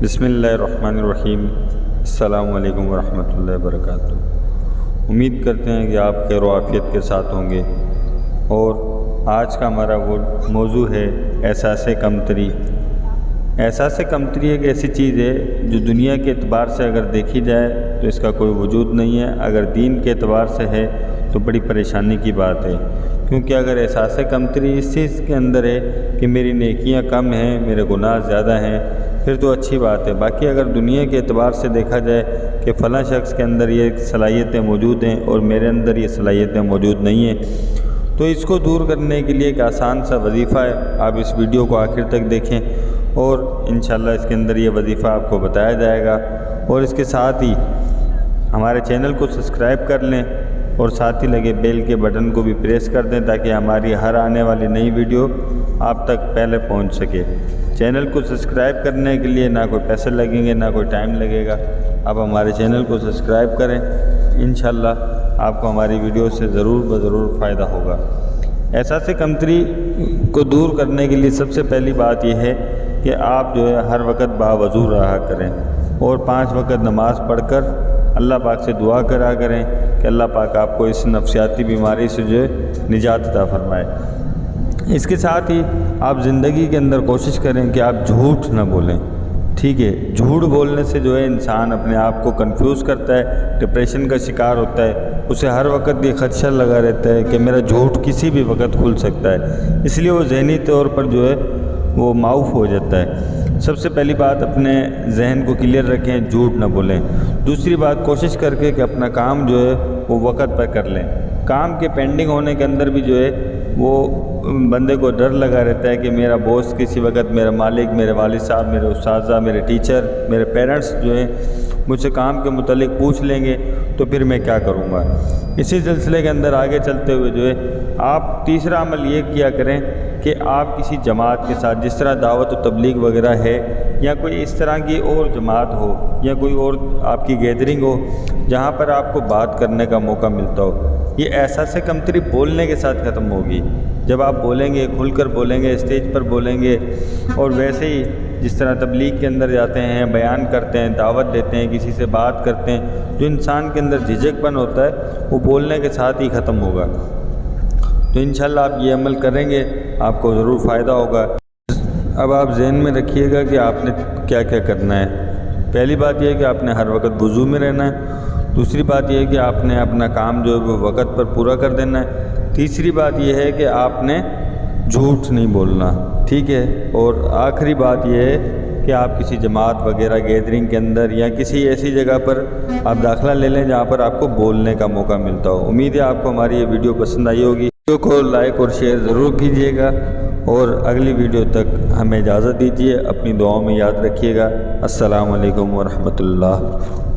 بسم اللہ الرحمن الرحیم۔ السلام علیکم ورحمۃ اللہ وبرکاتہ۔ امید کرتے ہیں کہ آپ خیر و عافیت کے ساتھ ہوں گے، اور آج کا ہمارا وہ موضوع ہے احساس کمتری۔ احساس کمتری ایک ایسی چیز ہے جو دنیا کے اعتبار سے اگر دیکھی جائے تو اس کا کوئی وجود نہیں ہے، اگر دین کے اعتبار سے ہے تو بڑی پریشانی کی بات ہے، کیونکہ اگر احساس کمتری اس چیز کے اندر ہے کہ میری نیکیاں کم ہیں، میرے گناہ زیادہ ہیں، پھر تو اچھی بات ہے۔ باقی اگر دنیا کے اعتبار سے دیکھا جائے کہ فلاں شخص کے اندر یہ صلاحیتیں موجود ہیں اور میرے اندر یہ صلاحیتیں موجود نہیں ہیں، تو اس کو دور کرنے کے لیے ایک آسان سا وظیفہ ہے۔ آپ اس ویڈیو کو آخر تک دیکھیں اور انشاءاللہ اس کے اندر یہ وظیفہ آپ کو بتایا جائے گا، اور اس کے ساتھ ہی ہمارے چینل کو سبسکرائب کر لیں اور ساتھ ہی لگے بیل کے بٹن کو بھی پریس کر دیں تاکہ ہماری ہر آنے والی نئی ویڈیو آپ تک پہلے پہنچ سکے۔ چینل کو سبسکرائب کرنے کے لیے نہ کوئی پیسے لگیں گے، نہ کوئی ٹائم لگے گا۔ آپ ہمارے چینل کو سبسکرائب کریں، انشاءاللہ آپ کو ہماری ویڈیو سے ضرور فائدہ ہوگا۔ احساس کمتری کو دور کرنے کے لیے سب سے پہلی بات یہ ہے کہ آپ جو ہے ہر وقت باوضو رہا کریں، اور 5 وقت نماز پڑھ کر اللہ پاک سے دعا کرا کریں کہ اللہ پاک آپ کو اس نفسیاتی بیماری سے جو ہے نجات عطا فرمائے۔ اس کے ساتھ ہی آپ زندگی کے اندر کوشش کریں کہ آپ جھوٹ نہ بولیں، ٹھیک ہے؟ جھوٹ بولنے سے جو ہے انسان اپنے آپ کو کنفیوز کرتا ہے، ڈپریشن کا شکار ہوتا ہے، اسے ہر وقت یہ خدشہ لگا رہتا ہے کہ میرا جھوٹ کسی بھی وقت کھل سکتا ہے، اس لیے وہ ذہنی طور پر جو ہے وہ معاف ہو جاتا ہے۔ سب سے پہلی بات اپنے ذہن کو کلیئر رکھیں، جھوٹ نہ بولیں۔ دوسری بات، کوشش کر کے کہ اپنا کام جو ہے وہ وقت پر کر لیں۔ کام کے پینڈنگ ہونے کے اندر بھی جو ہے وہ بندے کو ڈر لگا رہتا ہے کہ میرا باس کسی وقت، میرا مالک، میرے والد صاحب، میرے اساتذہ، میرے ٹیچر، میرے پیرنٹس جو ہیں مجھ سے کام کے متعلق پوچھ لیں گے تو پھر میں کیا کروں گا۔ اسی سلسلے کے اندر آگے چلتے ہوئے جو ہے آپ تیسرا عمل یہ کیا کریں کہ آپ کسی جماعت کے ساتھ، جس طرح دعوت و تبلیغ وغیرہ ہے، یا کوئی اس طرح کی اور جماعت ہو، یا کوئی اور آپ کی گیدرنگ ہو جہاں پر آپ کو بات کرنے کا موقع ملتا ہو، یہ احساس کمتری بولنے کے ساتھ ختم ہوگی۔ جب آپ بولیں گے، کھل کر بولیں گے، اسٹیج پر بولیں گے، اور ویسے ہی جس طرح تبلیغ کے اندر جاتے ہیں، بیان کرتے ہیں، دعوت دیتے ہیں، کسی سے بات کرتے ہیں، جو انسان کے اندر جھجک پن ہوتا ہے وہ بولنے کے ساتھ ہی ختم ہوگا۔ تو انشاءاللہ آپ یہ عمل کریں گے، آپ کو ضرور فائدہ ہوگا۔ اب آپ ذہن میں رکھیے گا کہ آپ نے کیا کیا کرنا ہے۔ پہلی بات یہ ہے کہ آپ نے ہر وقت وضو میں رہنا ہے۔ دوسری بات یہ ہے کہ آپ نے اپنا کام جو ہے وہ وقت پر پورا کر دینا ہے۔ تیسری بات یہ ہے کہ آپ نے جھوٹ نہیں بولنا، ٹھیک ہے؟ اور آخری بات یہ ہے کہ آپ کسی جماعت وغیرہ گیدرنگ کے اندر یا کسی ایسی جگہ پر آپ داخلہ لے لیں جہاں پر آپ کو بولنے کا موقع ملتا ہو۔ امید ہے آپ کو ہماری یہ ویڈیو پسند آئی ہوگی۔ ویڈیو کو لائک اور شیئر ضرور کیجیے گا، اور اگلی ویڈیو تک ہمیں اجازت دیجیے۔ اپنی دعاؤں میں یاد رکھیے گا۔ السلام علیکم ورحمۃ اللہ۔